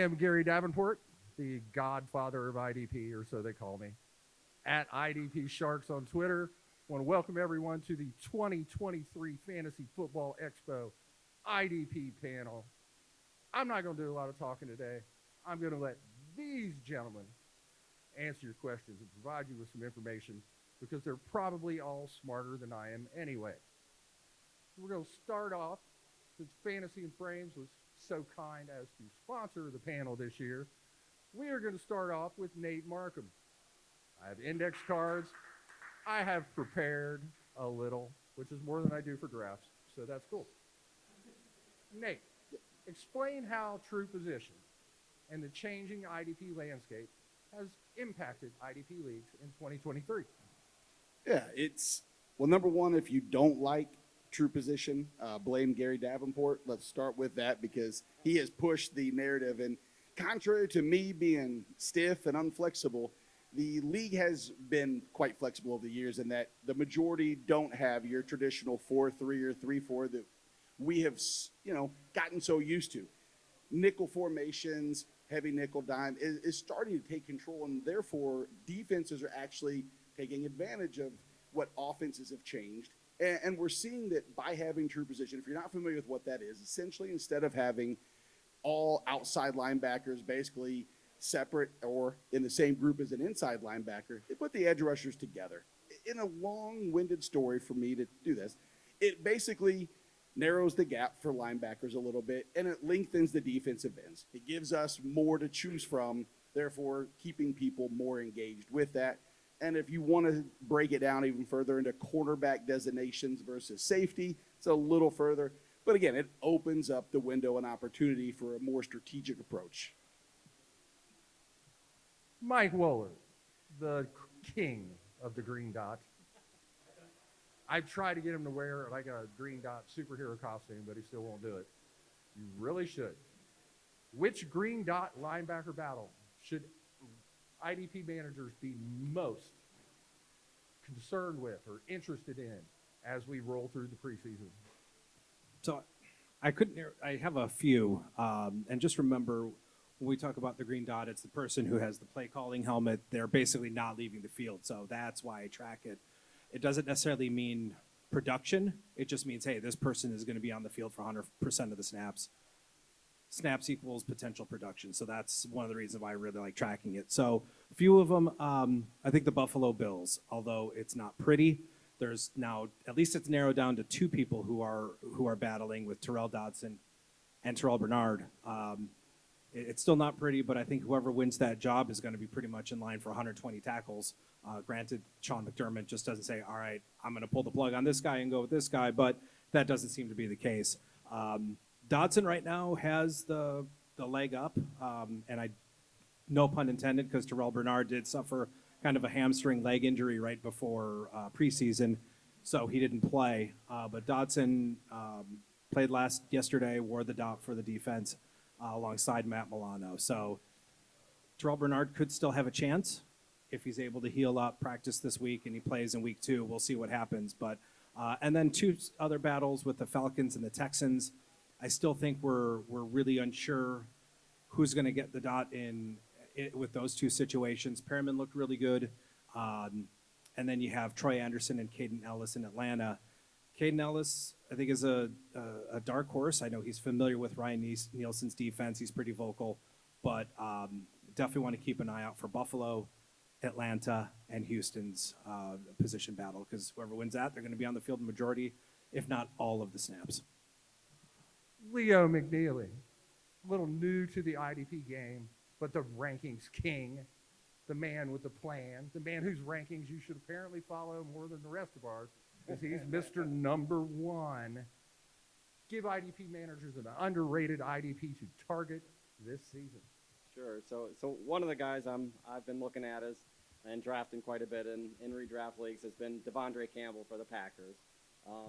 am Gary Davenport, the godfather of IDP, or so they call me, at IDP Sharks on Twitter. I want to welcome everyone to the 2023 Fantasy Football Expo IDP panel. I'm not going to do a lot of talking today. I'm going to let these gentlemen answer your questions and provide you with some information because they're probably all smarter than I am anyway. We're going to start off, since Fantasy and Frames was so kind as to sponsor the panel this year, we are going to start off with Nate Marcum. I have index cards. I have prepared a little, which is more than I do for drafts, so that's cool. Nate, explain how true position and the changing IDP landscape has impacted IDP leagues in 2023. Yeah, well, number one, if you don't like true position, blame Gary Davenport. Let's start with that because he has pushed the narrative. And contrary to me being stiff and unflexible, the league has been quite flexible over the years in that the majority don't have your traditional 4-3 or 3-4 that we have, gotten so used to. Nickel formations, heavy nickel dime is starting to take control, and therefore defenses are actually taking advantage of what offenses have changed. And we're seeing that by having true position, if you're not familiar with what that is, essentially instead of having all outside linebackers basically separate or in the same group as an inside linebacker, they put the edge rushers together. In a long-winded story for me to do this, it basically narrows the gap for linebackers a little bit, and it lengthens the defensive ends. It gives us more to choose from, therefore keeping people more engaged with that. And if you want to break it down even further into cornerback designations versus safety, it's a little further. But again, it opens up the window and opportunity for a more strategic approach. Mike Woellert, the king of the green dot. I've tried to get him to wear like a green dot superhero costume, but he still won't do it. You really should. Which green dot linebacker battle should IDP managers be most concerned with or interested in as we roll through the preseason? So I have a few, and just remember when we talk about the green dot, it's the person who has the play calling helmet. They're basically not leaving the field, so that's why I track it. It doesn't necessarily mean production. It just means, hey, this person is going to be on the field for 100% of the snaps. Snaps equals potential production, so that's one of the reasons why I really like tracking it. So a few of them, I think the Buffalo Bills, although it's not pretty, there's now, at least it's narrowed down to two people who are battling with Terrell Dodson and Terrell Bernard. It's still not pretty, but I think whoever wins that job is going to be pretty much in line for 120 tackles. Granted, Sean McDermott just doesn't say, all right, I'm going to pull the plug on this guy and go with this guy, but that doesn't seem to be the case. Dodson right now has the leg up, and no pun intended, because Terrell Bernard did suffer kind of a hamstring leg injury right before preseason, so he didn't play. But Dodson played yesterday, wore the dot for the defense alongside Matt Milano. So Terrell Bernard could still have a chance if he's able to heal up, practice this week, and he plays in week 2. We'll see what happens. But and then two other battles with the Falcons and the Texans. I still think we're really unsure who's going to get the dot with those two situations. Perriman looked really good. And then you have Troy Anderson and Caden Ellis in Atlanta. Caden Ellis, I think, is a dark horse. I know he's familiar with Ryan Nielsen's defense. He's pretty vocal. But definitely want to keep an eye out for Buffalo, Atlanta, and Houston's position battle, because whoever wins that, they're going to be on the field the majority, if not all of the snaps. Leo McNeely, a little new to the IDP game, but the rankings king, the man with the plan, the man whose rankings you should apparently follow more than the rest of ours, because he's Mr. Number One. Give IDP managers an underrated IDP to target this season. Sure. So one of the guys I've been looking at and drafting quite a bit in redraft leagues has been Devondre Campbell for the Packers.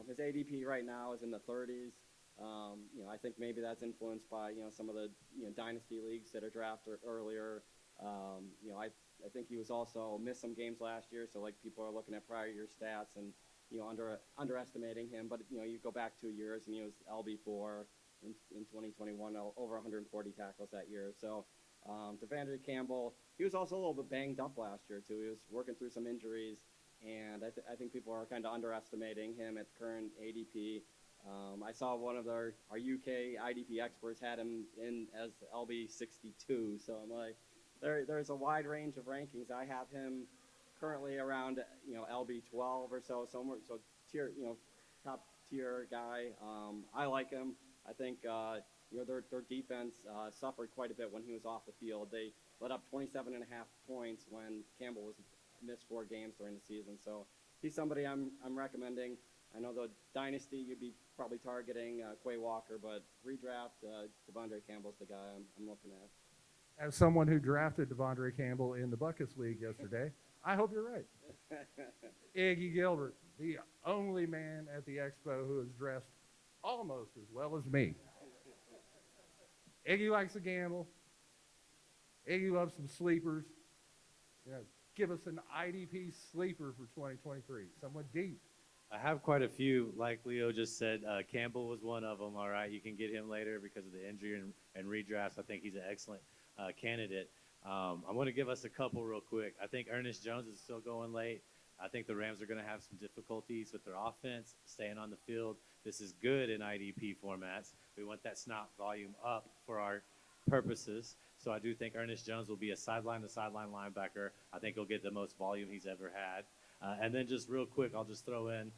His ADP right now is in the 30s. I think maybe that's influenced by some of the dynasty leagues that are drafted earlier. I think he was also missed some games last year, so like people are looking at prior year stats and underestimating him. But you go back 2 years and he was LB4, in 2021, over 140 tackles that year. So Devondre Campbell, he was also a little bit banged up last year too. He was working through some injuries, and I think people are kind of underestimating him at current ADP. I saw one of our UK IDP experts had him in as LB 62. So I'm like, there's a wide range of rankings. I have him currently around LB 12 or so, somewhere, so tier top tier guy. I like him. I think their defense suffered quite a bit when he was off the field. They let up 27.5 points when Campbell was missed 4 games during the season. So he's somebody I'm recommending. I know the dynasty you'd be probably targeting Quay Walker, but redraft Devondre Campbell's the guy I'm looking at. As someone who drafted Devondre Campbell in the Buckets League yesterday, I hope you're right. Iggy Gilbert, the only man at the Expo who is dressed almost as well as me. Iggy likes to gamble. Iggy loves some sleepers. Give us an IDP sleeper for 2023. Someone deep. I have quite a few. Like Leo just said, Campbell was one of them. All right, you can get him later because of the injury and redrafts. I think he's an excellent candidate. I'm going to give us a couple real quick. I think Ernest Jones is still going late. I think the Rams are going to have some difficulties with their offense, staying on the field. This is good in IDP formats. We want that snap volume up for our purposes. So I do think Ernest Jones will be a sideline-to-sideline linebacker. I think he'll get the most volume he's ever had. And then just real quick, I'll just throw in,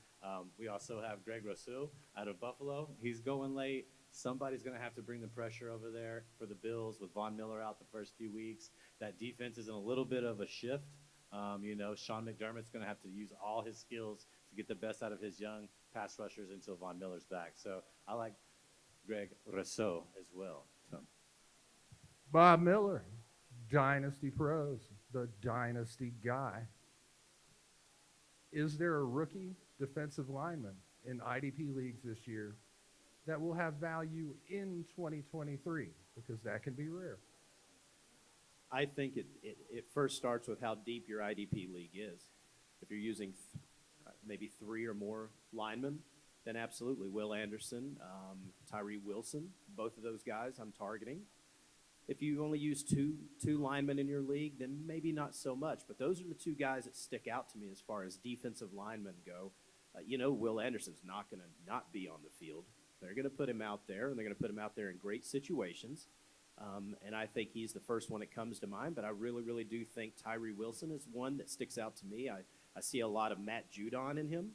we also have Greg Rousseau out of Buffalo. He's going late. Somebody's going to have to bring the pressure over there for the Bills with Von Miller out the first few weeks. That defense is in a little bit of a shift. Sean McDermott's going to have to use all his skills to get the best out of his young pass rushers until Von Miller's back. So I like Greg Rousseau as well. So. Bob Miller, Dynasty Pros, the Dynasty guy. Is there a rookie defensive lineman in IDP leagues this year that will have value in 2023? Because that can be rare. I think it first starts with how deep your IDP league is. If you're using maybe 3 or more linemen, then absolutely. Will Anderson, Tyree Wilson, both of those guys I'm targeting. If you only use two linemen in your league, then maybe not so much. But those are the 2 guys that stick out to me as far as defensive linemen go. Will Anderson's not going to not be on the field. They're going to put him out there, and they're going to put him out there in great situations. And I think he's the first one that comes to mind. But I really, really do think Tyree Wilson is one that sticks out to me. I see a lot of Matt Judon in him.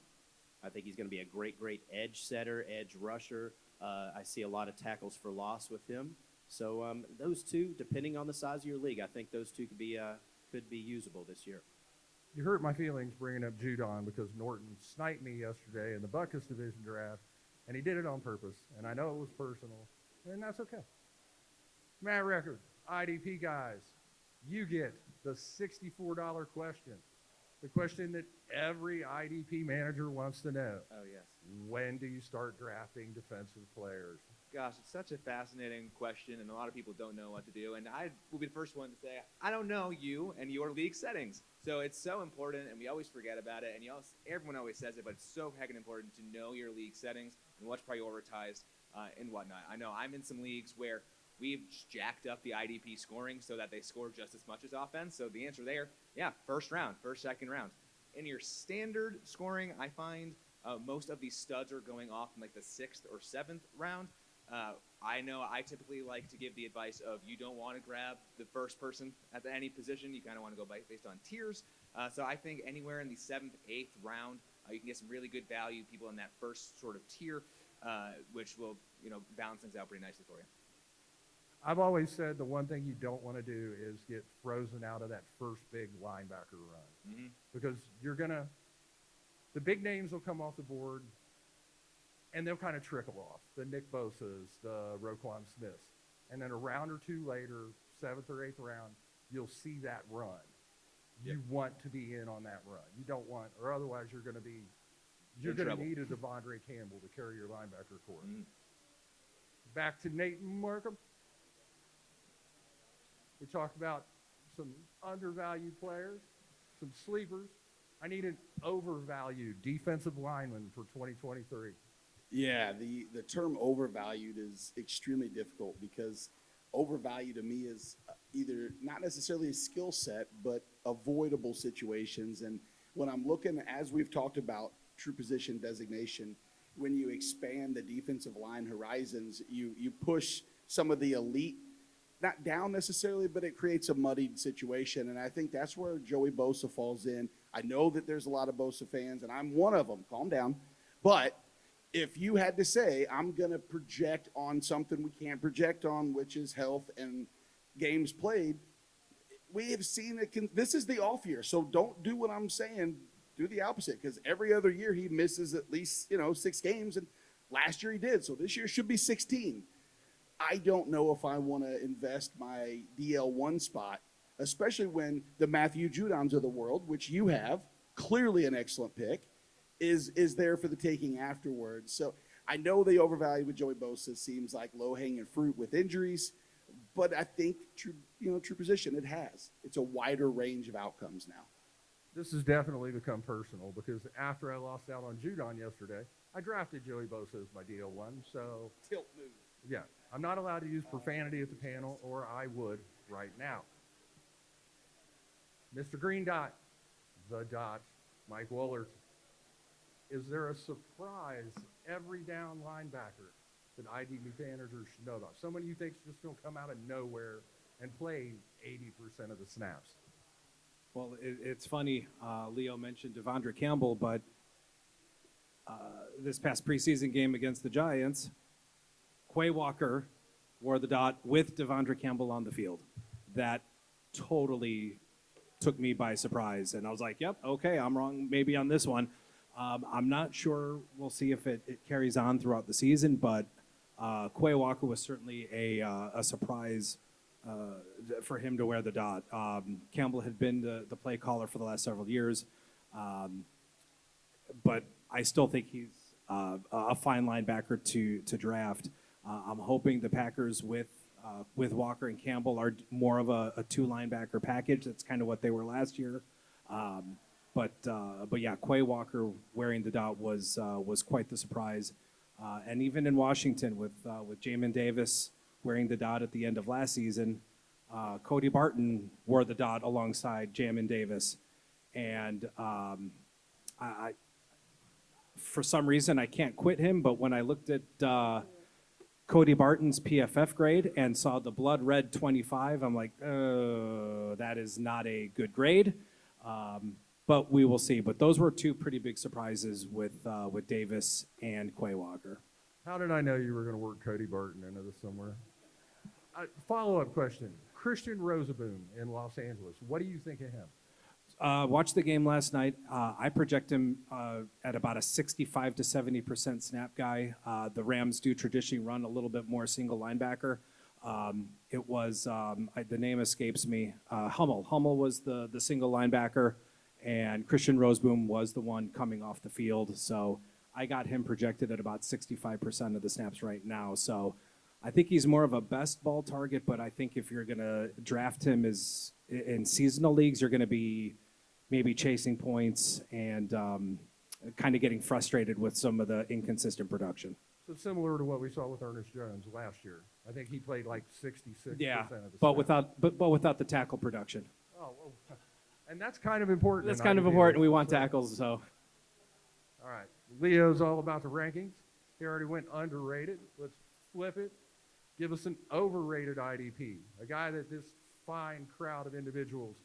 I think he's going to be a great, great edge setter, edge rusher. I see a lot of tackles for loss with him. So those 2, depending on the size of your league, I think those 2 could be usable this year. You hurt my feelings bringing up Judon because Norton sniped me yesterday in the Buckets division draft, and he did it on purpose. And I know it was personal, and that's okay. Matt Record, IDP guys, you get the $64 question. The question that every IDP manager wants to know. Oh, yes. When do you start drafting defensive players? Gosh, it's such a fascinating question, and a lot of people don't know what to do. And I will be the first one to say, I don't know you and your league settings. So it's so important, and we always forget about it. And everyone always says it, but it's so heckin' important to know your league settings and what's prioritized and whatnot. I know I'm in some leagues where we've jacked up the IDP scoring so that they score just as much as offense. So the answer there, first round, second round. In your standard scoring, I find most of these studs are going off in like the 6th or 7th round. I know I typically like to give the advice of you don't want to grab the first person at any position. You kind of want to go based on tiers. So I think anywhere in the 7th, 8th round, you can get some really good value, people in that first sort of tier, which will balance things out pretty nicely for you. I've always said the one thing you don't want to do is get frozen out of that first big linebacker run. Because the big names will come off the board and they'll kind of trickle off. The Nick Bosa's, the Roquan Smiths. And then a round or 2 later, 7th or 8th round, you'll see that run. You want to be in on that run. You don't want, or otherwise you're going to need a Devondre Campbell to carry your linebacker core. Back to Nate and Marcum. We talked about some undervalued players, some sleepers. I need an overvalued defensive lineman for 2023. Yeah, the term overvalued is extremely difficult because overvalued to me is either not necessarily a skill set, but avoidable situations. And when I'm looking, as we've talked about true position designation, when you expand the defensive line horizons, you push some of the elite not down necessarily, but it creates a muddied situation. And I think that's where Joey Bosa falls in. I know that there's a lot of Bosa fans, and I'm one of them. Calm down. But if you had to say, I'm going to project on something we can't project on, which is health and games played, we have seen it. This is the off year. So don't do what I'm saying. Do the opposite, because every other year he misses at least, 6 games. And last year he did. So this year should be 16. I don't know if I want to invest my DL1 spot, especially when the Matthew Judons of the world, which you have, clearly an excellent pick, is there for the taking afterwards. So I know they overvalue with Joey Bosa. Seems like low-hanging fruit with injuries, but I think true position, it has. It's a wider range of outcomes now. This has definitely become personal because after I lost out on Judon yesterday, I drafted Joey Bosa as my DL1. So Tilt move. yeah, I'm not allowed to use profanity at the panel, or I would right now. Mr. Green Dot, the Dot, Mike Woellert. Is there a surprise every down linebacker that IDP managers should know about? Someone you think is just going to come out of nowhere and play 80% of the snaps? Well, it's funny. Leo mentioned Devondre Campbell, but this past preseason game against the Giants, Quay Walker wore the dot with Devondre Campbell on the field. That totally took me by surprise. And I was like, yep, okay, I'm wrong maybe on this one. I'm not sure. We'll see if it carries on throughout the season, but Quay Walker was certainly a surprise for him to wear the dot. Campbell had been the play caller for the last several years, but I still think he's a fine linebacker to draft. I'm hoping the Packers with Walker and Campbell are more of a 2 linebacker package. That's kind of what they were last year. But yeah, Quay Walker wearing the dot was quite the surprise. And even in Washington with Jamin Davis wearing the dot at the end of last season, Cody Barton wore the dot alongside Jamin Davis. And I for some reason, I can't quit him, but when I looked at Cody Barton's PFF grade and saw the blood red 25, I'm like, that is not a good grade. But we will see. But those were 2 pretty big surprises with Davis and Quay Walker. How did I know you were going to work Cody Barton into this somewhere? Follow-up question. Christian Rosaboom in Los Angeles. What do you think of him? Watched the game last night. I project him at about a 65 to 70% snap guy. The Rams do traditionally run a little bit more single linebacker. It was, the name escapes me, Hummel. Hummel was the single linebacker, and Christian Rosaboom was the one coming off the field. So I got him projected at about 65% of the snaps right now. So I think he's more of a best ball target, but I think if you're going to draft him as in seasonal leagues, you're going to be maybe chasing points and kind of getting frustrated with some of the inconsistent production. So similar to what we saw with Ernest Jones last year. I think he played like 66% Yeah, of the but snaps. without the tackle production. Oh, well, and that's kind of important. That's in kind of IDP. important. We want So- tackles, so. All right. Leo's all about the rankings. He already went underrated. Let's flip it. Give us an overrated IDP, a guy that this fine crowd of individuals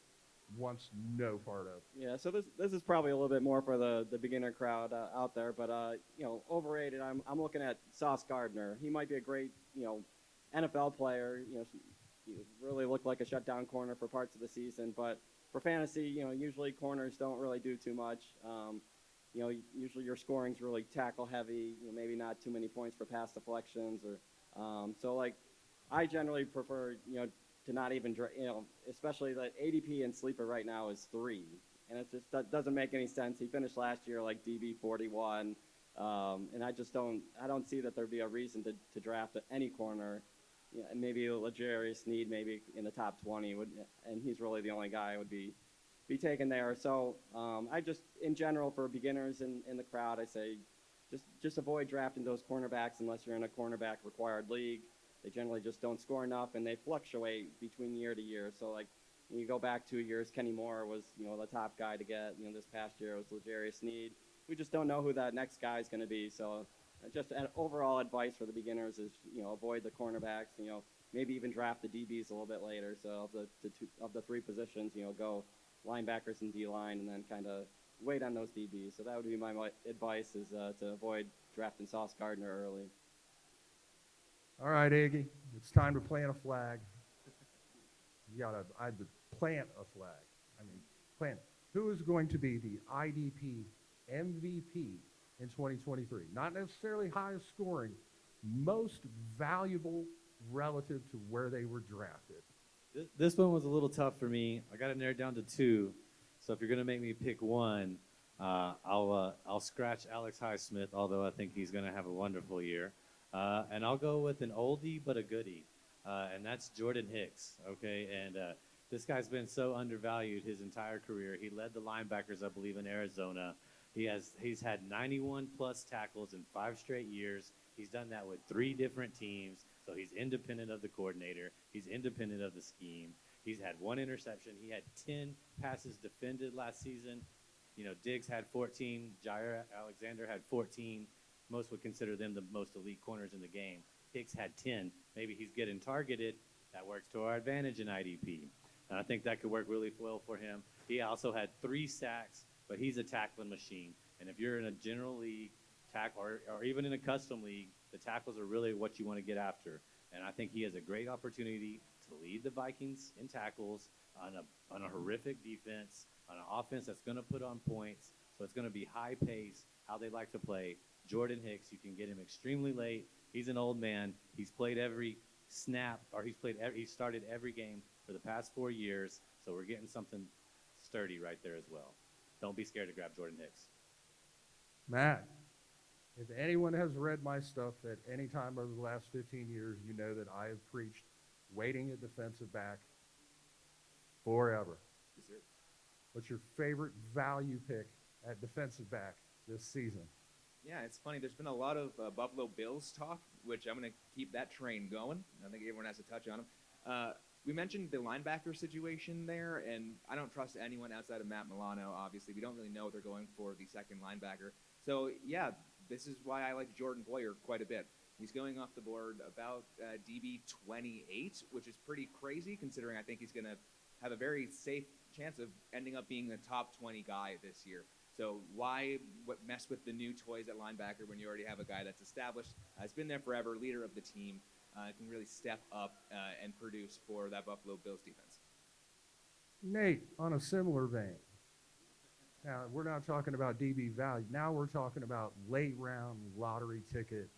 wants no part of. Yeah, so this is probably a little bit more for the beginner crowd out there, but overrated. I'm looking at Sauce Gardner. He might be a great NFL player. He really looked like a shutdown corner for parts of the season, but for fantasy, usually corners don't really do too much. Usually your scoring's really tackle heavy. Maybe not too many points for pass deflections or I generally prefer to not even especially that ADP and sleeper right now is 3, and it just that doesn't make any sense. He finished last year like DB 41, and I don't see that there'd be a reason to draft any corner. Maybe a L'Jarius Sneed maybe in the top 20 and he's really the only guy I would be taken there. So I just in general for beginners in the crowd, I say just avoid drafting those cornerbacks unless you're in a cornerback required league. They generally just don't score enough, and they fluctuate between year to year. So like when you go back 2 years, Kenny Moore was the top guy to get. This past year it was L'Jarius Sneed. We just don't know who that next guy is going to be. So just an overall advice for the beginners is avoid the cornerbacks. Maybe even draft the DBs a little bit later. So of the three positions, go linebackers and D line, and then kind of wait on those DBs. So that would be my advice is to avoid drafting Sauce Gardner early. All right, Iggy, it's time to plant a flag. You got to plant a flag. Plant it. Who is going to be the IDP MVP in 2023? Not necessarily highest scoring, most valuable relative to where they were drafted. This one was a little tough for me. I got it narrowed down to two. So if you're going to make me pick one, I'll scratch Alex Highsmith, although I think he's going to have a wonderful year. And I'll go with an oldie but a goodie, and that's Jordan Hicks. Okay, and this guy's been so undervalued his entire career. He led the linebackers, I believe, in Arizona. He's had 91 plus tackles in 5 straight years. He's done that with 3 different teams, so he's independent of the coordinator. He's independent of the scheme. He's had 1 interception. He had 10 passes defended last season. Diggs had 14. Jair Alexander had 14. Most would consider them the most elite corners in the game. Hicks had 10. Maybe he's getting targeted. That works to our advantage in IDP. And I think that could work really well for him. He also had 3 sacks, but he's a tackling machine. And if you're in a general league, or even in a custom league, the tackles are really what you want to get after. And I think he has a great opportunity to lead the Vikings in tackles on a horrific defense, on an offense that's going to put on points. So it's going to be high pace, how they like to play. Jordan Hicks, you can get him extremely late. He's an old man. He's played every snap, or he's started every game for the past 4 years. So we're getting something sturdy right there as well. Don't be scared to grab Jordan Hicks. Matt, if anyone has read my stuff at any time over the last 15 years, you know that I have preached waiting at defensive back forever. Yes, sir. What's your favorite value pick at defensive back this season? Yeah, it's funny. There's been a lot of Buffalo Bills talk, which I'm going to keep that train going. I think everyone has to touch on them. We mentioned the linebacker situation there, and I don't trust anyone outside of Matt Milano, obviously. We don't really know what they're going for the second linebacker. So, yeah, this is why I like Jordan Poyer quite a bit. He's going off the board about DB 28, which is pretty crazy considering I think he's going to have a very safe chance of ending up being the top 20 guy this year. So why mess with the new toys at linebacker when you already have a guy that's established, has been there forever, leader of the team, can really step up and produce for that Buffalo Bills defense. Nate, on a similar vein. Now, we're not talking about DB value. Now we're talking about late round lottery ticket.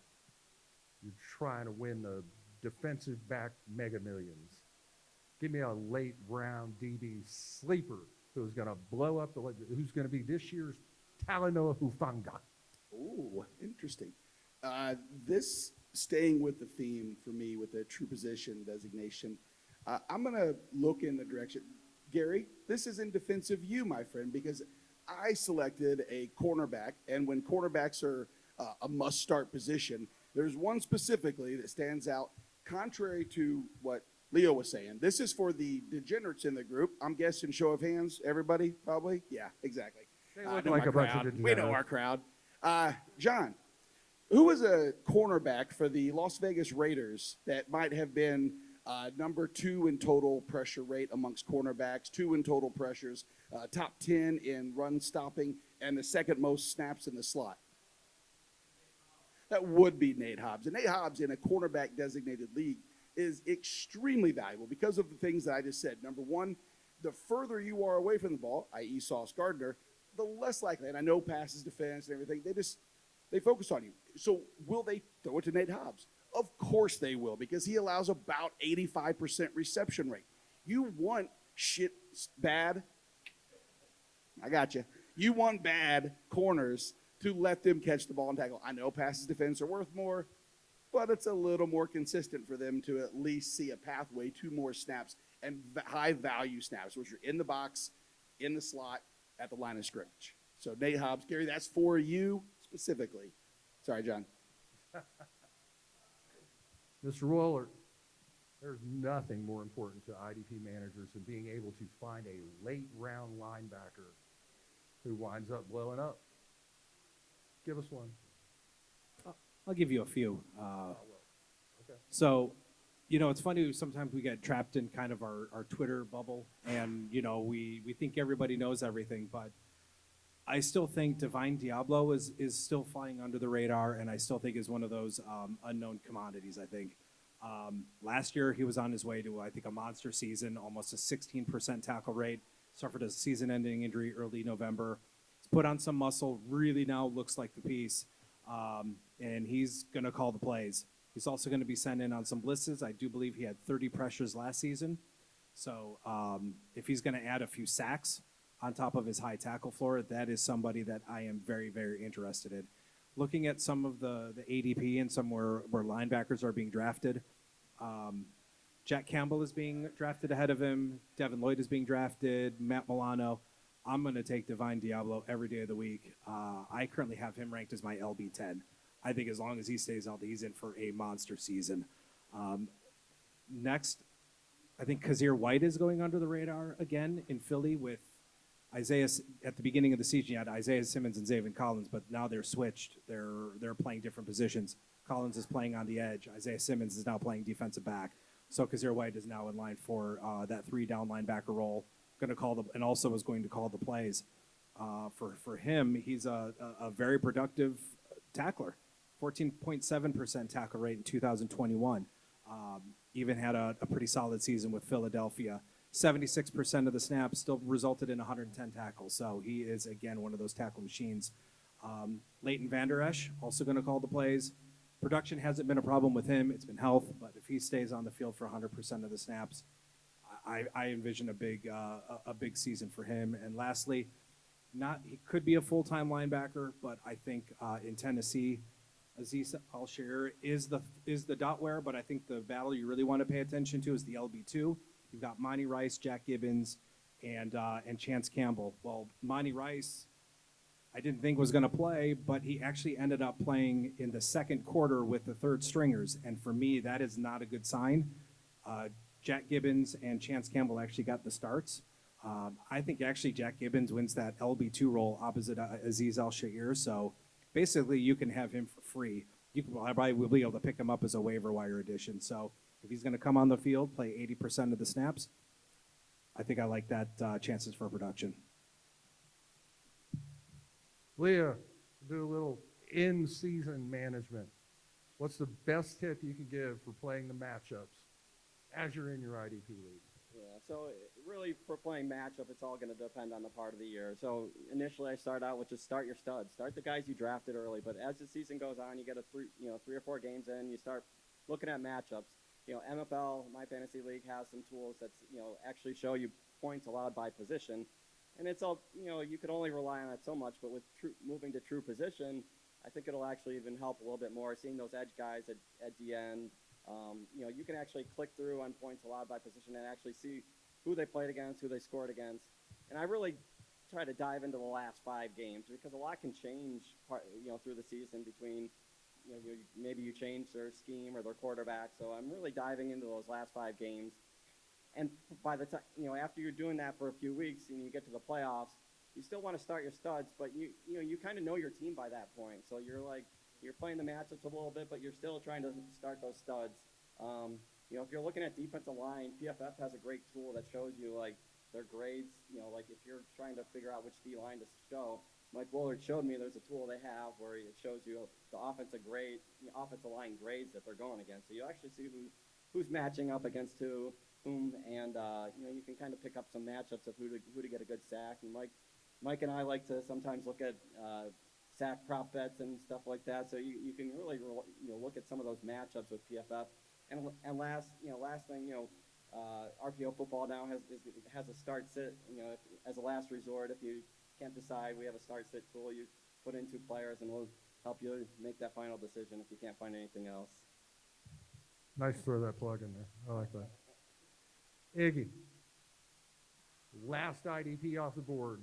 You're trying to win the defensive back mega millions. Give me a late round DB sleeper who's going to blow up, who's going to be this year's Talanoa Hufanga. Ooh, interesting. This staying with the theme for me with the true position designation, I'm going to look in the direction. Gary, this is in defense of you, my friend, because I selected a cornerback, and when cornerbacks are a must-start position, there's one specifically that stands out contrary to what Leo was saying. This is for the degenerates in the group. I'm guessing show of hands, everybody, probably? Yeah, exactly. They look like a bunch of degenerates. We know our crowd. John, who was a cornerback for the Las Vegas Raiders that might have been number 2 in total pressure rate amongst cornerbacks, 2 in total pressures, top 10 in run stopping, and the second most snaps in the slot? That would be Nate Hobbs. And Nate Hobbs in a cornerback designated league is extremely valuable because of the things that I just said. Number one, the further you are away from the ball, i.e. Sauce Gardner, the less likely, and I know passes, defense, and everything, they focus on you. So will they throw it to Nate Hobbs? Of course they will, because he allows about 85% reception rate. You want bad, I got you. You want bad corners to let them catch the ball and tackle. I know passes, defense are worth more, but it's a little more consistent for them to at least see a pathway to more snaps and high-value snaps, which are in the box, in the slot, at the line of scrimmage. So Nate Hobbs, Gary, that's for you specifically. Sorry, John. Mr. Woellert, there's nothing more important to IDP managers than being able to find a late round linebacker who winds up blowing up. Give us one. I'll give you a few. Okay. So, it's funny, sometimes we get trapped in kind of our Twitter bubble, and, we think everybody knows everything, but I still think Divine Diablo is still flying under the radar, and I still think is one of those unknown commodities, I think. Last year, he was on his way to, I think, a monster season, almost a 16% tackle rate, suffered a season-ending injury early November. He's put on some muscle, really now looks like the piece, and he's going to call the plays. He's also going to be sent in on some blitzes. I do believe he had 30 pressures last season. So if he's going to add a few sacks on top of his high tackle floor, that is somebody that I am very, very interested in. Looking at some of the ADP and some where linebackers are being drafted, Jack Campbell is being drafted ahead of him. Devin Lloyd is being drafted. Matt Milano. I'm going to take Divine Diablo every day of the week. I currently have him ranked as my LB10. I think as long as he stays healthy, he's in for a monster season. Next, I think Kazir White is going under the radar again in Philly with Isaiah. At the beginning of the season, you had Isaiah Simmons and Zaven Collins, but now they're switched. They're playing different positions. Collins is playing on the edge. Isaiah Simmons is now playing defensive back. So Kazir White is now in line for that 3-down linebacker role. And also is going to call the plays. For him, he's a very productive tackler. 14.7% tackle rate in 2021. Even had a pretty solid season with Philadelphia. 76% of the snaps still resulted in 110 tackles. So he is, again, one of those tackle machines. Leighton Vander Esch, also going to call the plays. Production hasn't been a problem with him. It's been health. But if he stays on the field for 100% of the snaps, I envision a big season for him. And lastly, he could be a full-time linebacker, but I think in Tennessee, Aziz Al-Shair is the dot wearer, but I think the battle you really want to pay attention to is the LB2. You've got Monty Rice, Jack Gibbons, and Chance Campbell. Well, Monty Rice, I didn't think was going to play, but he actually ended up playing in the second quarter with the third stringers, and for me, that is not a good sign. Jack Gibbons and Chance Campbell actually got the starts. I think actually Jack Gibbons wins that LB2 role opposite Aziz Al-Shair, so basically you can have him for free. I probably will be able to pick him up as a waiver wire addition. So if he's going to come on the field, play 80% of the snaps, I think I like that chances for production. Leah, do a little in-season management. What's the best tip you can give for playing the matchups as you're in your IDP league? Yeah, so really for playing matchup, it's all going to depend on the part of the year. So initially I start out with just start your studs. Start the guys you drafted early, but as the season goes on, you get 3 or 4 games in, you start looking at matchups. MFL, My Fantasy League, has some tools that, actually show you points allowed by position. And it's all, you could only rely on it so much, but with moving to true position, I think it'll actually even help a little bit more. Seeing those edge guys at the end, you can actually click through on points allowed by position and actually see who they played against, who they scored against. And I really try to dive into the last 5 games because a lot can change, through the season between, maybe you change their scheme or their quarterback. So I'm really diving into those last 5 games. And by the time, after you're doing that for a few weeks and you get to the playoffs, you still want to start your studs, but you kind of know your team by that point. So you're playing the matchups a little bit, but you're still trying to start those studs. If you're looking at defensive line, PFF has a great tool that shows you their grades. If you're trying to figure out which D line to show, Mike Woellert showed me there's a tool they have where it shows you the offensive line grades that they're going against. So you actually see who's matching up against whom, and you can kind of pick up some matchups of who to get a good sack. And Mike and I like to sometimes look at sack prop bets and stuff like that. So you can really look at some of those matchups with PFF. And last thing, RPO football now has a start sit. As a last resort, if you can't decide, we have a start sit tool. You put in 2 players, and we'll help you make that final decision if you can't find anything else. Nice to throw that plug in there. I like that. Iggy, last IDP off the board.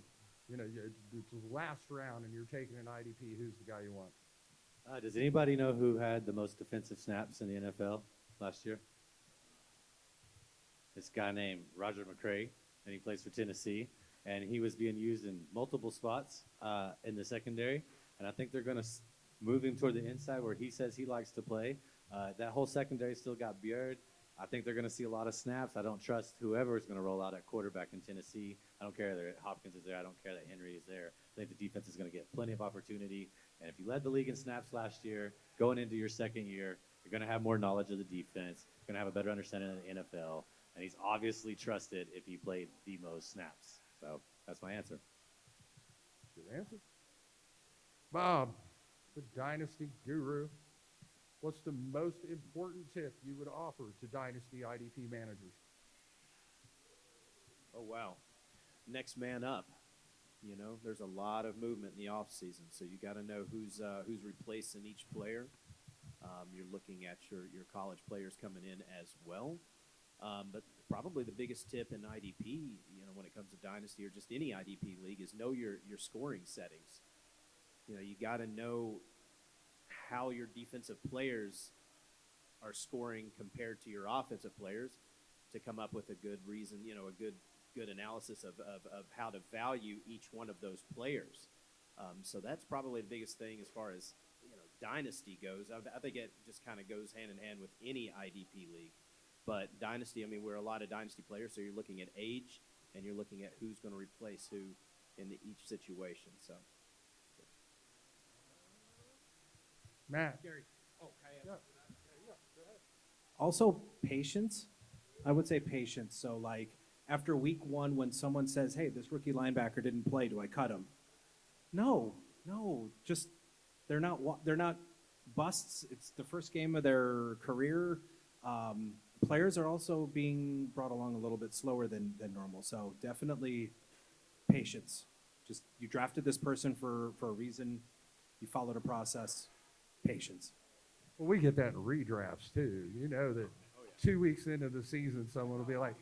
It's the last round, and you're taking an IDP. Who's the guy you want? Does anybody know who had the most defensive snaps in the NFL last year? This guy named Roger McCray, and he plays for Tennessee. And he was being used in multiple spots in the secondary. And I think they're going to move him toward the inside where he says he likes to play. That whole secondary still got Beard. I think they're going to see a lot of snaps. I don't trust whoever is going to roll out at quarterback in Tennessee. I don't care that Hopkins is there. I don't care that Henry is there. I think the defense is going to get plenty of opportunity. And if you led the league in snaps last year, going into your second year, you're going to have more knowledge of the defense. You're going to have a better understanding of the NFL. And he's obviously trusted if he played the most snaps. So that's my answer. Good answer. Bob, the Dynasty Guru, what's the most important tip you would offer to Dynasty IDP managers? Oh, wow. Next man up. You know, there's a lot of movement in the offseason, so you got to know who's replacing each player. You're looking at your college players coming in as well. But probably the biggest tip in IDP, you know, when it comes to Dynasty or just any IDP league is know your scoring settings. You know, you got to know how your defensive players are scoring compared to your offensive players to come up with a good reason, you know, a good analysis of how to value each one of those players. So that's probably the biggest thing as far as, you know, Dynasty goes. I think it just kind of goes hand in hand with any IDP league. But Dynasty, I mean, we're a lot of Dynasty players, so you're looking at age and you're looking at who's going to replace who in each situation. So, Matt. Gary. Oh, Yeah. Also, patience. I would say patience. So, like, after week one, when someone says, hey, this rookie linebacker didn't play, do I cut him? No. Just they're not busts. It's the first game of their career. Players are also being brought along a little bit slower than normal. So definitely patience. Just you drafted this person for a reason. You followed a process. Patience. Well, we get that in redrafts too. You know that 2 weeks into the season, someone will be like,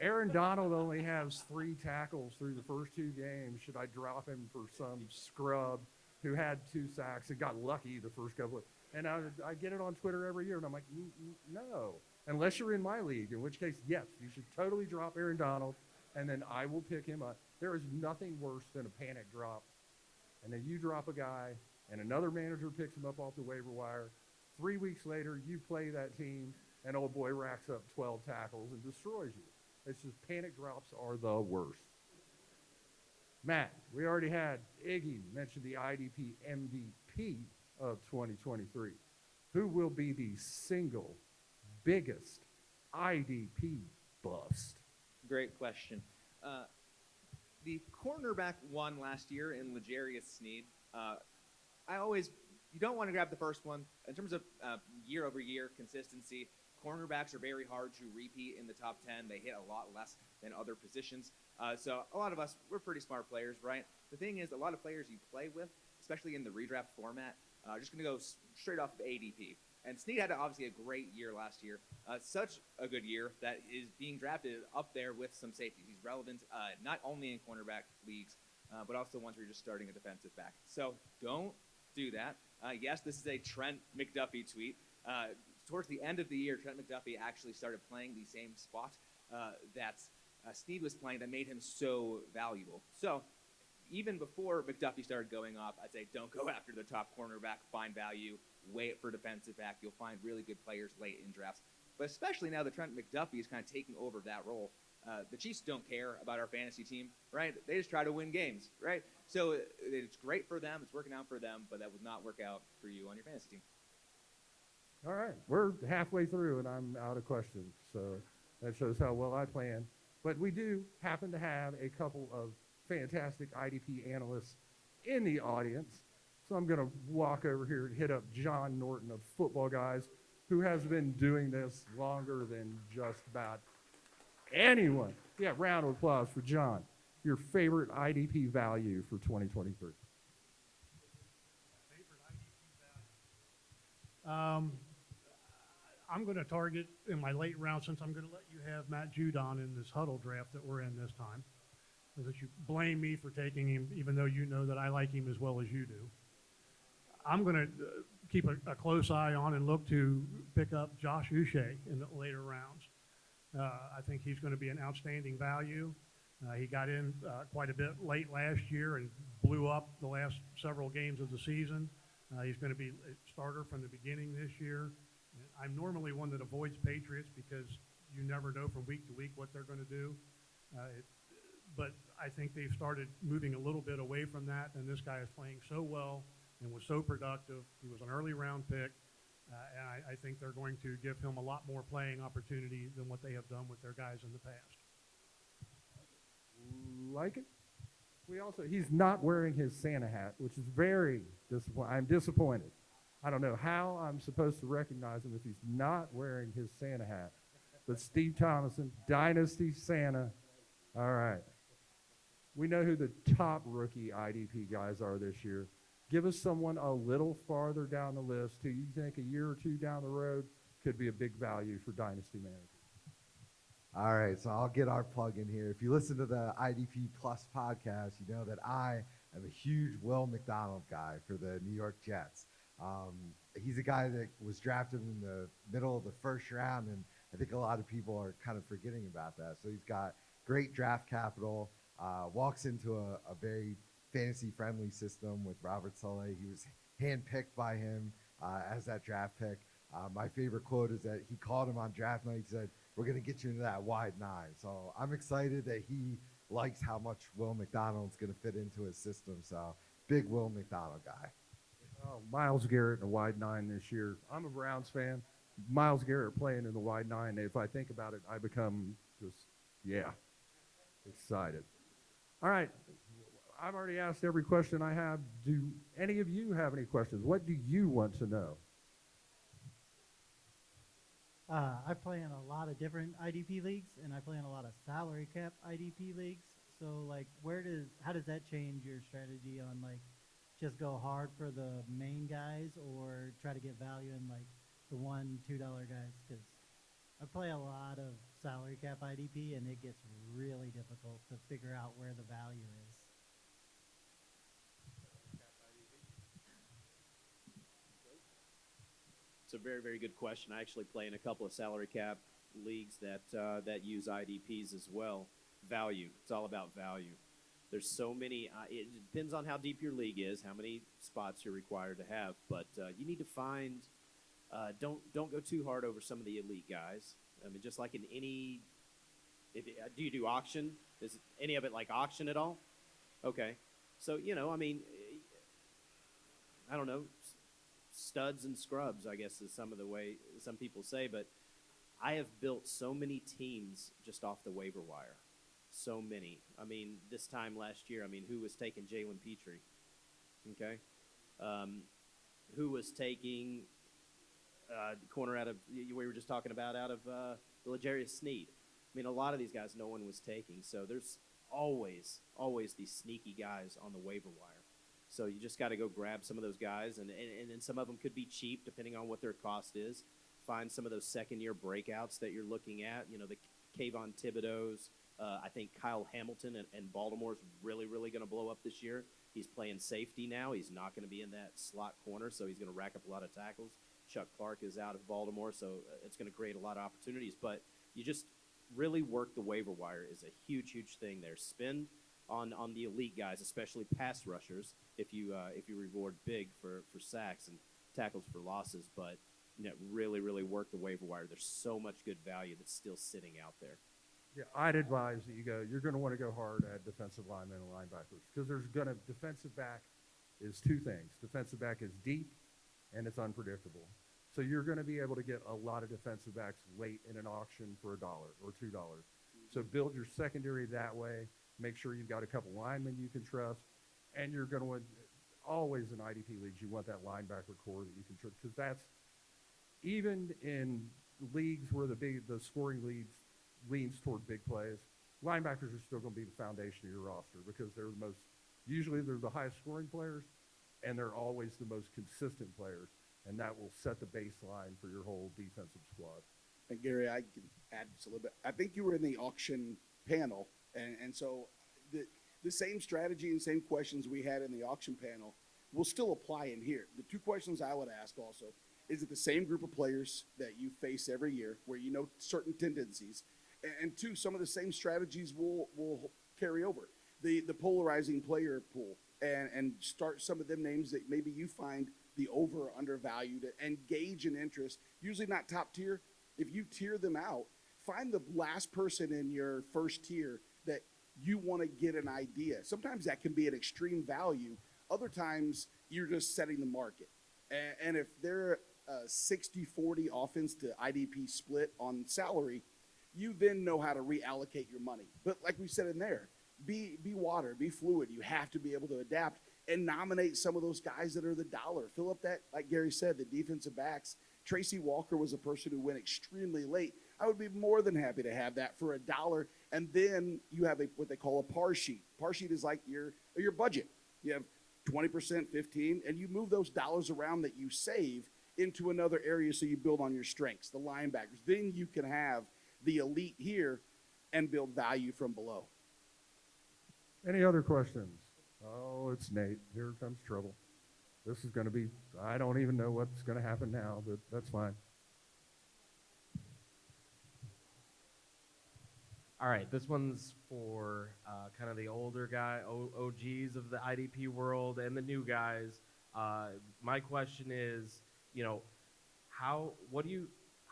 Aaron Donald only has 3 tackles through the first 2 games. Should I drop him for some scrub who had 2 sacks and got lucky the first couple of, and I get it on Twitter every year, and I'm like, no. Unless you're in my league, in which case, yes, you should totally drop Aaron Donald, and then I will pick him up. There is nothing worse than a panic drop, and then you drop a guy, and another manager picks him up off the waiver wire. 3 weeks later, you play that team, and old boy racks up 12 tackles and destroys you. It's just panic drops are the worst. Matt, we already had Iggy mention the IDP MVP of 2023. Who will be the single biggest IDP bust? Great question. The cornerback won last year in L'Jarius Sneed. You don't want to grab the first one. In terms of year-over-year consistency, cornerbacks are very hard to repeat in the top 10. They hit a lot less than other positions. So a lot of us, we're pretty smart players, right? The thing is, a lot of players you play with, especially in the redraft format, are just going to go straight off of ADP. And Snead had obviously a great year last year, such a good year that is being drafted up there with some safeties. He's relevant not only in cornerback leagues, but also ones where you're just starting a defensive back. So don't do that. Yes, this is a Trent McDuffie tweet. Towards the end of the year, Trent McDuffie actually started playing the same spot that Snead was playing that made him so valuable. So even before McDuffie started going off, I'd say don't go after the top cornerback, find value, wait for defensive back. You'll find really good players late in drafts. But especially now that Trent McDuffie is kind of taking over that role, the Chiefs don't care about our fantasy team, right? They just try to win games, right? So it's great for them. It's working out for them, but that would not work out for you on your fantasy team. All right, we're halfway through, and I'm out of questions, so that shows how well I plan. But we do happen to have a couple of fantastic IDP analysts in the audience, so I'm going to walk over here and hit up John Norton of Football Guys, who has been doing this longer than just about anyone. Yeah, round of applause for John. Your favorite IDP value for 2023? I'm going to target in my late round, since I'm going to let you have Matt Judon in this huddle draft that we're in this time, because you blame me for taking him, even though you know that I like him as well as you do. I'm going to keep a close eye on and look to pick up Josh Uche in the later rounds. I think he's going to be an outstanding value. He got in quite a bit late last year and blew up the last several games of the season. He's going to be a starter from the beginning this year. I'm normally one that avoids Patriots because you never know from week to week what they're going to do. But I think they've started moving a little bit away from that, and this guy is playing so well and was so productive. He was an early round pick, and I think they're going to give him a lot more playing opportunity than what they have done with their guys in the past. Like it? He's not wearing his Santa hat, which is very disappointing. I'm disappointed. I don't know how I'm supposed to recognize him if he's not wearing his Santa hat. But Steve Thomason, Dynasty Santa. All right. We know who the top rookie IDP guys are this year. Give us someone a little farther down the list who you think a year or two down the road could be a big value for Dynasty managers. All right, so I'll get our plug in here. If you listen to the IDP Plus podcast, you know that I am a huge Will McDonald guy for the New York Jets. He's a guy that was drafted in the middle of the first round, and I think a lot of people are kind of forgetting about that. So he's got great draft capital, walks into a very fantasy-friendly system with Robert Saleh. He was handpicked by him as that draft pick. My favorite quote is that he called him on draft night. He said, "We're going to get you into that wide nine." So I'm excited that he likes how much Will McDonald's going to fit into his system. So big Will McDonald guy. Oh, Myles Garrett in a wide nine this year. I'm a Browns fan. Myles Garrett playing in the wide nine. If I think about it, I become just, excited. All right. I've already asked every question I have. Do any of you have any questions? What do you want to know? I play in a lot of different IDP leagues, and I play in a lot of salary cap IDP leagues. So, like, how does that change your strategy on, like, just go hard for the main guys or try to get value in, like, the $1, $2 guys? Because I play a lot of salary cap IDP, and it gets really difficult to figure out where the value is. It's a very, very good question. I actually play in a couple of salary cap leagues that use IDPs as well. Value. It's all about value. There's so many. It depends on how deep your league is, how many spots you're required to have. But you need to find. Don't go too hard over some of the elite guys. I mean, just like in any. Do you do auction? Is any of it like auction at all? Okay. So I mean, I don't know. Studs and scrubs, I guess, is some of the way some people say, but I have built so many teams just off the waiver wire. So many. I mean, this time last year, who was taking Jalen Petrie? Okay. Who was taking the corner out of, we were just talking about, out of L'Jarius Sneed? I mean, a lot of these guys no one was taking, so there's always these sneaky guys on the waiver wire. So you just got to go grab some of those guys, and then some of them could be cheap depending on what their cost is. Find some of those second-year breakouts that you're looking at. The Kayvon Thibodeau's. I think Kyle Hamilton and Baltimore's really, really going to blow up this year. He's playing safety now. He's not going to be in that slot corner, so he's going to rack up a lot of tackles. Chuck Clark is out of Baltimore, so it's going to create a lot of opportunities. But you just really work the waiver wire is a huge, huge thing there. Spend on the elite guys, especially pass rushers, if you reward big for sacks and tackles for losses, but really, really work the waiver wire. There's so much good value that's still sitting out there. Yeah, I'd advise that you're going to want to go hard at defensive linemen and linebackers because defensive back is two things. Defensive back is deep and it's unpredictable. So you're going to be able to get a lot of defensive backs late in an auction for $1 or $2. So build your secondary that way. Make sure you've got a couple linemen you can trust, and you're going to always in IDP leagues you want that linebacker core that you can trust because that's even in leagues where the scoring leans toward big plays. Linebackers are still going to be the foundation of your roster because they're usually they're the highest scoring players, and they're always the most consistent players, and that will set the baseline for your whole defensive squad. And Gary, I can add just a little bit. I think you were in the auction panel. And so the same strategy and same questions we had in the auction panel, will still apply in here. The two questions I would ask also, is it the same group of players that you face every year where you know certain tendencies? And two, some of the same strategies will carry over. The polarizing player pool and start some of them names that maybe you find the over or undervalued and gauge an interest, usually not top tier. If you tier them out, find the last person in your first tier that you want to get an idea. Sometimes that can be an extreme value. Other times you're just setting the market. And if they're a 60-40 offense to IDP split on salary, you then know how to reallocate your money. But like we said in there, be water, be fluid. You have to be able to adapt and nominate some of those guys that are the dollar. Fill up that, like Gary said, the defensive backs. Tracy Walker was a person who went extremely late. I would be more than happy to have that for $1. And then you have what they call a par sheet. Par sheet is like your budget. You have 20%, 15, and you move those dollars around that you save into another area so you build on your strengths, the linebackers. Then you can have the elite here and build value from below. Any other questions? Oh, it's Nate. Here comes trouble. This is going to be, I don't even know what's going to happen now, but that's fine. All right, this one's for kind of the older guy, OGs of the IDP world and the new guys. My question is, how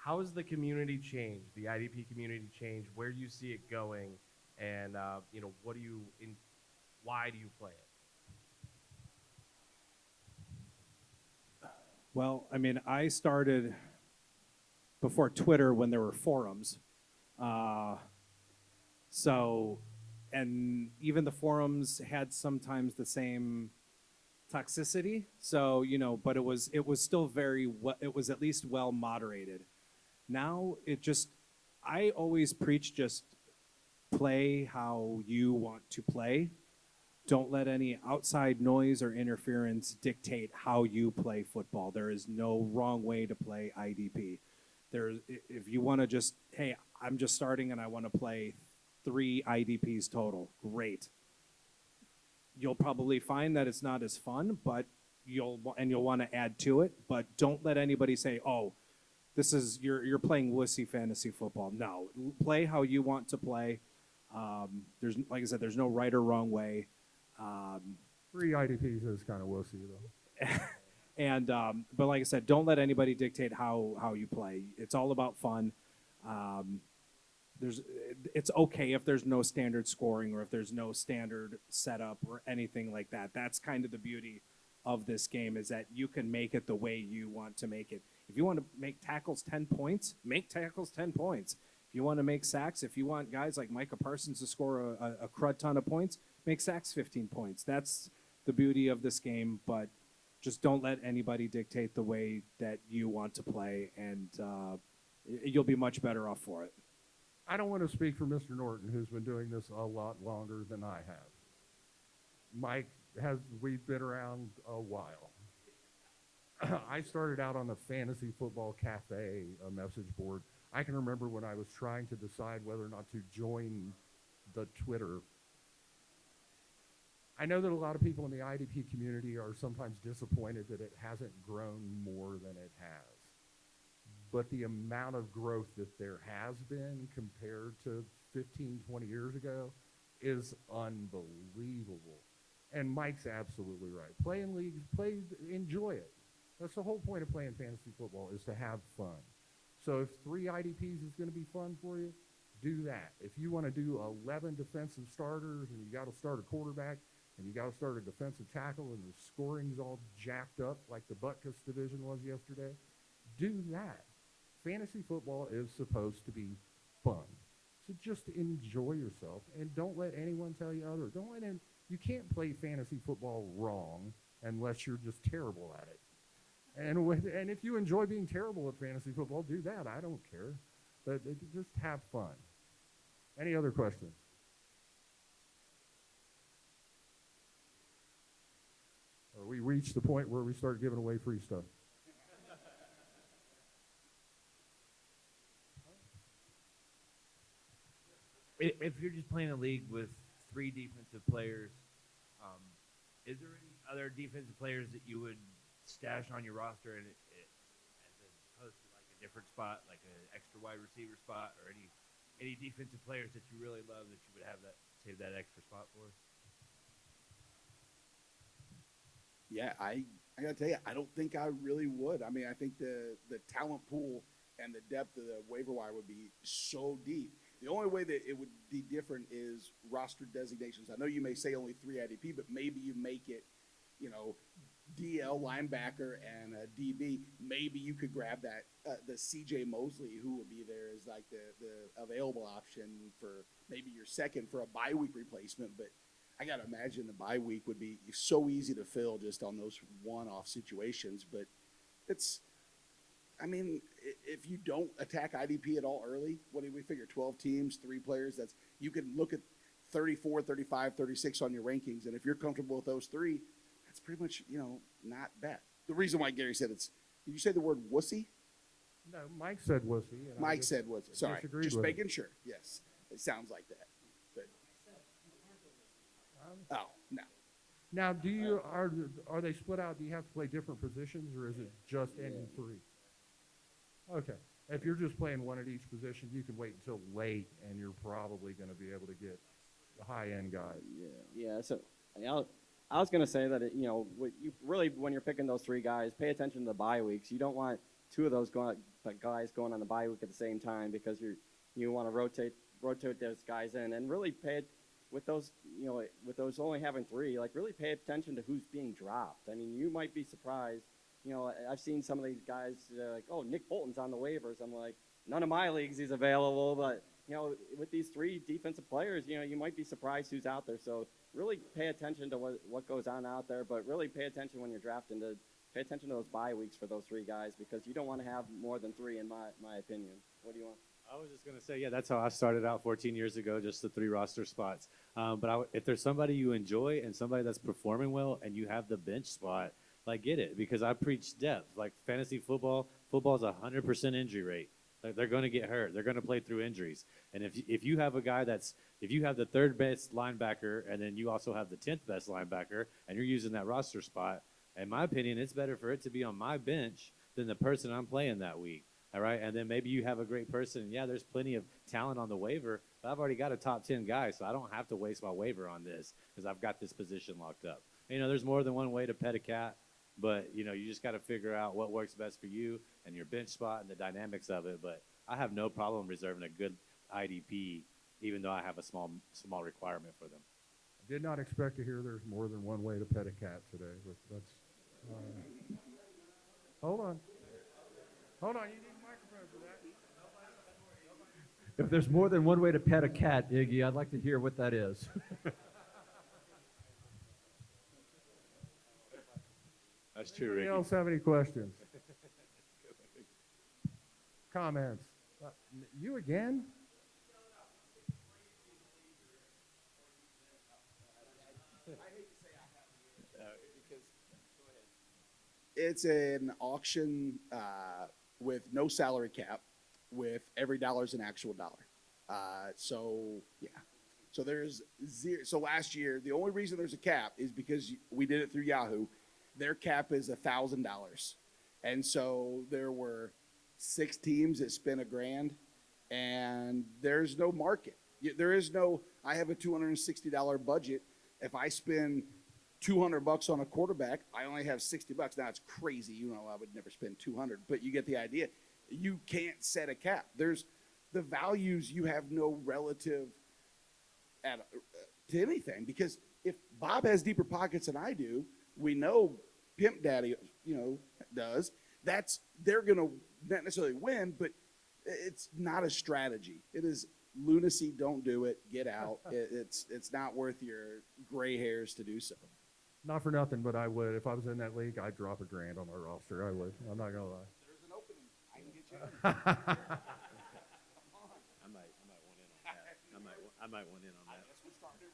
has the community changed, the IDP community changed? Where do you see it going? And, why do you play it? Well, I mean, I started before Twitter when there were forums. And even the forums had sometimes the same toxicity. So, but it was still it was at least well moderated. Now I always preach just play how you want to play. Don't let any outside noise or interference dictate how you play football. There is no wrong way to play IDP. If you want to just, hey, I'm just starting and I want to play 3 IDPs total, great. You'll probably find that it's not as fun, but you'll want to add to it. But don't let anybody say, oh, you're playing wussy fantasy football. No, play how you want to play. There's, like I said, there's no right or wrong way. 3 IDPs is kind of wussy, though. And but like I said, don't let anybody dictate how you play. It's all about fun. It's okay if there's no standard scoring or if there's no standard setup or anything like that. That's kind of the beauty of this game, is that you can make it the way you want to make it. If you want to make tackles 10 points, make tackles 10 points. If you want to make sacks, if you want guys like Micah Parsons to score a crud ton of points, make sacks 15 points. That's the beauty of this game, but just don't let anybody dictate the way that you want to play, and you'll be much better off for it. I don't want to speak for Mr. Norton, who's been doing this a lot longer than I have. Mike, we've been around a while. I started out on the Fantasy Football Cafe message board. I can remember when I was trying to decide whether or not to join the Twitter. I know that a lot of people in the IDP community are sometimes disappointed that it hasn't grown more than it has. But the amount of growth that there has been compared to 15, 20 years ago is unbelievable. And Mike's absolutely right. Play in leagues, enjoy it. That's the whole point of playing fantasy football, is to have fun. So if 3 IDPs is going to be fun for you, do that. If you want to do 11 defensive starters and you got to start a quarterback and you got to start a defensive tackle and the scoring's all jacked up like the Butkus division was yesterday, do that. Fantasy football is supposed to be fun. So just enjoy yourself and don't let anyone tell you other. You can't play fantasy football wrong unless you're just terrible at it. And if you enjoy being terrible at fantasy football, do that. I don't care. But just have fun. Any other questions? Or we reached the point where we start giving away free stuff. If you're just playing a league with 3 defensive players, is there any other defensive players that you would stash on your roster and as opposed to like a different spot, like an extra wide receiver spot, or any defensive players that you really love that you would have that save that extra spot for? Yeah, I gotta tell you, I don't think I really would. I mean, I think the talent pool and the depth of the waiver wire would be so deep. The only way that it would be different is roster designations. I know you may say only 3 IDP, but maybe you make it, you know, DL linebacker and a DB. Maybe you could grab that the CJ Mosley, who would be there as like the available option for maybe your second for a bye week replacement. But I got to imagine the bye week would be so easy to fill just on those one-off situations. But it's, I mean, if you don't attack IDP at all early, what did we figure? 12 teams, 3 players. That's, you can look at 34, 35, 36 on your rankings. And if you're comfortable with those 3, that's pretty much, you know, not bad. The reason why Gary said it's, did you say the word wussy? No, Mike said wussy. And Mike said wussy. Sorry. disagreed Just with making him. sure. Yes. It sounds like that. But, oh, no. Now, are they split out? Do you have to play different positions, or is it just any 3? Okay. If you're just playing one at each position, you can wait until late, and you're probably going to be able to get the high-end guys. Yeah. So I was gonna say that you know, you really, when you're picking those 3 guys, pay attention to the bye weeks. You don't want 2 of those guys going on the bye week at the same time, because you want to rotate those guys in, and really with those, you know, with those only having 3, like really pay attention to who's being dropped. I mean, you might be surprised. You know, I've seen some of these guys like, oh, Nick Bolton's on the waivers. I'm like, none of my leagues he's available, but you know, with these 3 defensive players, you know, you might be surprised who's out there. So really pay attention to what goes on out there, but really pay attention when you're drafting to pay attention to those bye weeks for those 3 guys, because you don't want to have more than 3 in my opinion. What do you want? I was just going to say, yeah, that's how I started out 14 years ago, just the 3 roster spots. But if there's somebody you enjoy and somebody that's performing well and you have the bench spot, like, get it, because I preach depth. Like, fantasy football's 100% injury rate. Like, they're going to get hurt. They're going to play through injuries. And if you have a guy if you have the 3rd best linebacker and then you also have the 10th best linebacker and you're using that roster spot, in my opinion, it's better for it to be on my bench than the person I'm playing that week. All right, and then maybe you have a great person. And yeah, there's plenty of talent on the waiver, but I've already got a top 10 guy, so I don't have to waste my waiver on this because I've got this position locked up. You know, there's more than one way to pet a cat, but, you know, you just got to figure out what works best for you and your bench spot and the dynamics of it. But I have no problem reserving a good IDP, even though I have a small requirement for them. I did not expect to hear there's more than one way to pet a cat today, but that's hold on. You need a microphone for that. If there's more than one way to pet a cat, Iggy, I'd like to hear what that is. That's true, Anybody Ricky. else have any questions? Comments? You again? It's an auction with no salary cap, with every dollar's an actual dollar. So yeah, so there's 0. So last year, the only reason there's a cap is because we did it through Yahoo. Their cap is $1,000, and so there were 6 teams that spent $1,000, and there's no market. There is no. I have a $260 budget. If I spend $200 on a quarterback, I only have $60. Now it's crazy, you know. I would never spend $200, but you get the idea. You can't set a cap. There's the values. You have no relative to anything, because if Bob has deeper pockets than I do, we know Pimp Daddy, you know, does. They're gonna not necessarily win, but it's not a strategy. It is lunacy. Don't do it. Get out. It's not worth your gray hairs to do so. Not for nothing, but I would. If I was in that league, I'd drop $1,000 on my roster. I would. I'm not gonna lie. There's an opening. I can get you in. I might want in on that.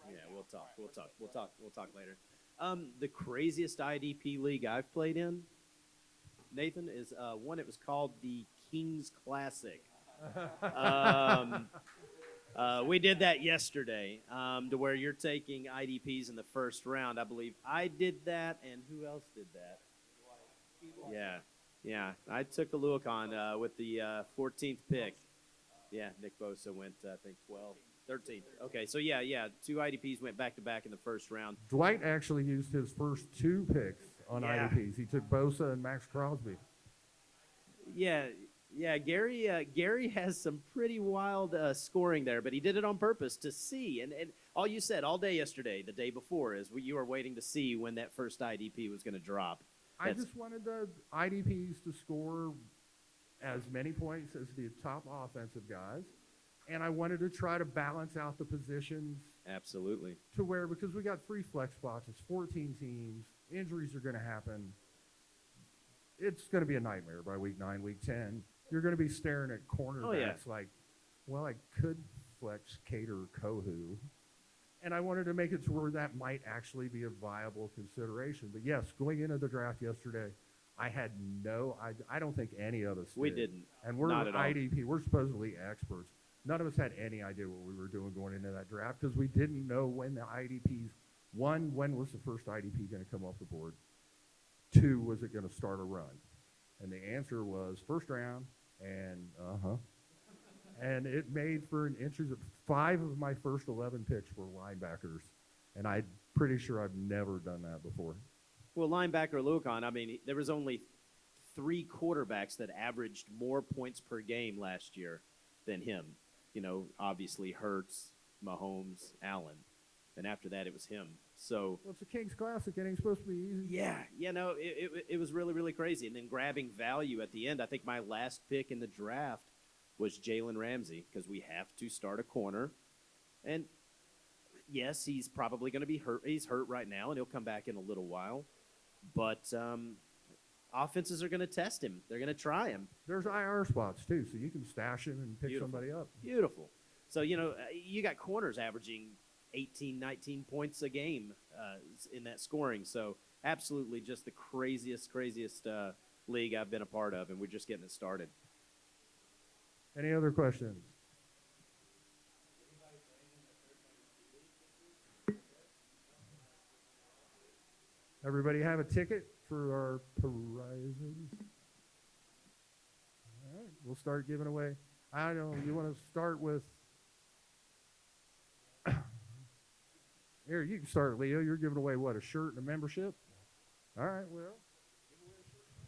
Yeah, we'll talk later. The craziest IDP league I've played in, Nathan, is one. It was called the Kings Classic. We did that yesterday, to where you're taking IDPs in the first round. I believe I did that, and who else did that? Yeah. I took a Luakon with the 14th pick. Yeah, Nick Bosa went, I think, 12, 13th. Okay, so yeah, 2 IDPs went back-to-back in the first round. Dwight actually used his first 2 picks on Yeah. IDPs. He took Bosa and Max Crosby. Yeah, Gary has some pretty wild scoring there, but he did it on purpose to see. And all you said all day yesterday, the day before, is you were waiting to see when that first IDP was going to drop. I just wanted the IDPs to score as many points as the top offensive guys, and I wanted to try to balance out the positions Absolutely. to where, because we got 3 flex spots, it's 14 teams, injuries are going to happen. It's going to be a nightmare by week 9, week 10. You're going to be staring at cornerbacks like, well, I could flex Cater Kohu. And I wanted to make it to where that might actually be a viable consideration. But yes, going into the draft yesterday, I had I don't think any of us We did. didn't. And we're Not at all. IDP, we're supposedly experts. None of us had any idea what we were doing going into that draft because we didn't know when the IDPs, one, when was the first IDP going to come off the board? 2, was it going to start a run? And the answer was first round, and and it made for an interesting. 5 of my first 11 picks were linebackers, and I'm pretty sure I've never done that before. Well, linebacker Luakon, I mean, there was only 3 quarterbacks that averaged more points per game last year than him. You know, obviously Hurts, Mahomes, Allen. And after that, it was him. So, well, it's a King's Classic. It ain't supposed to be easy. Yeah, it was really, really crazy. And then grabbing value at the end, I think my last pick in the draft was Jalen Ramsey because we have to start a corner. And yes, he's probably going to be hurt. He's hurt right now, and he'll come back in a little while. But offenses are going to test him. They're going to try him. There's IR spots, too, so you can stash him and pick somebody up. Beautiful. So, you know, you got corners averaging 18, 19 points a game in that scoring. So absolutely just the craziest league I've been a part of, and we're just getting it started. Any other questions? Everybody have a ticket for our prizes? All right, we'll start giving away. I don't know, you want to start with... Here, you can start, Leo. You're giving away, what, a shirt and a membership? All right, well.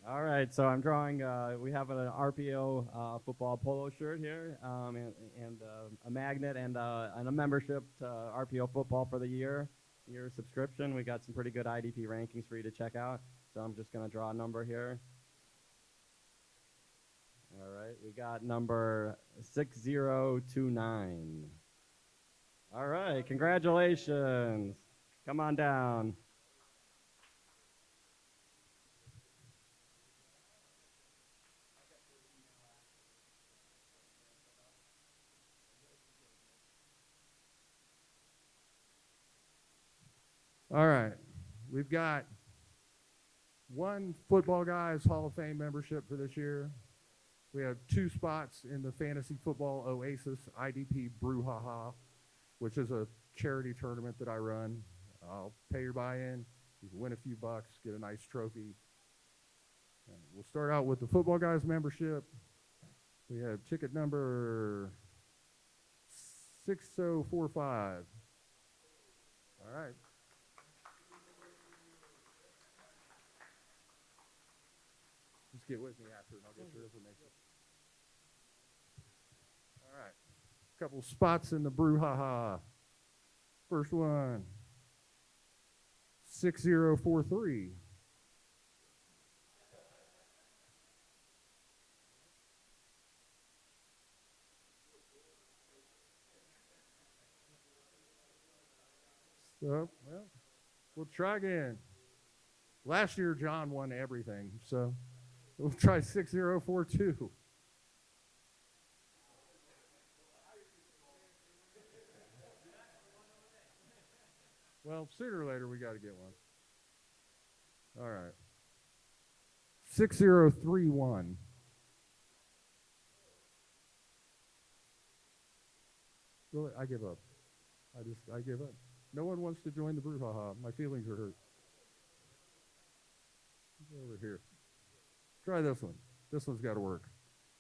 All right, so I'm drawing, we have an RPO football polo shirt here, and a magnet and a membership to RPO football for the year subscription. We got some pretty good IDP rankings for you to check out, so I'm just going to draw a number here. All right, we got number 6029. All right, congratulations. Come on down. All right, we've got 1 Football Guys Hall of Fame membership for this year. We have 2 spots in the Fantasy Football Oasis IDP Brouhaha, which is a charity tournament that I run. I'll pay your buy-in. You can win a few bucks, get a nice trophy. And we'll start out with the Football Guys membership. We have ticket number 6045. All right. Just get with me after, and I'll get your information. All right. Couple spots in the brouhaha. First one, 6043. So, well, we'll try again. Last year, John won everything, so we'll try 6042. Well, sooner or later, we got to get one. All right. 6031. Really, I give up. I give up. No one wants to join the brouhaha. My feelings are hurt. Over here. Try this one. This one's got to work.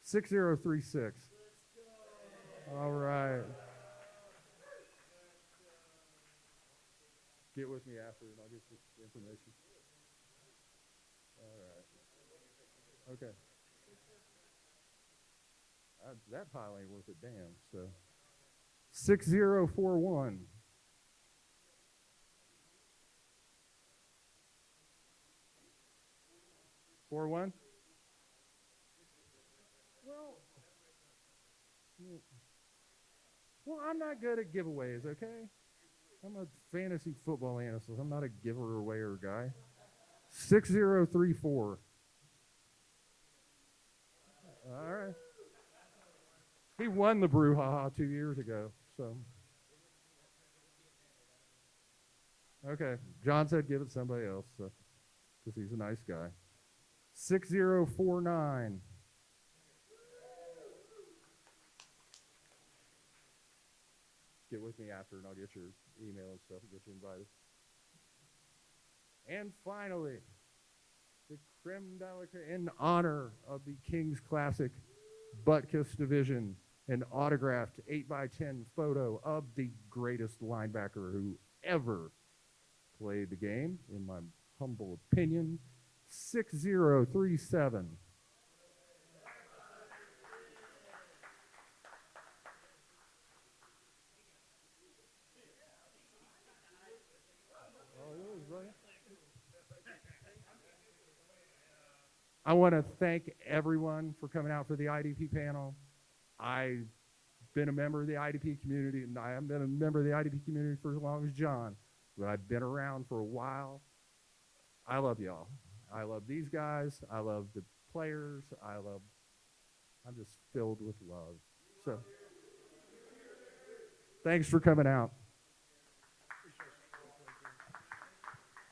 6036. All right. Get with me after, and I'll get you the information. All right. Okay. That pile ain't worth a damn. So 6041. One? Well, I'm not good at giveaways, okay? I'm a fantasy football analyst. I'm not a giver awayer guy. 6034. All right. He won the brouhaha 2 years ago, so. Okay. John said give it to somebody else, so, because he's a nice guy. 6049. Get with me after, and I'll get your email and stuff and get you invited. And finally, the creme de la creme, in honor of the Kings Classic Butt Kiss Division, an autographed 8x10 photo of the greatest linebacker who ever played the game, in my humble opinion, 6037. I want to thank everyone for coming out for the IDP panel. I've been a member of the IDP community, and I haven't been a member of the IDP community for as long as John, but I've been around for a while. I love y'all. I love these guys. I love the players. I'm just filled with love. So, thanks for coming out.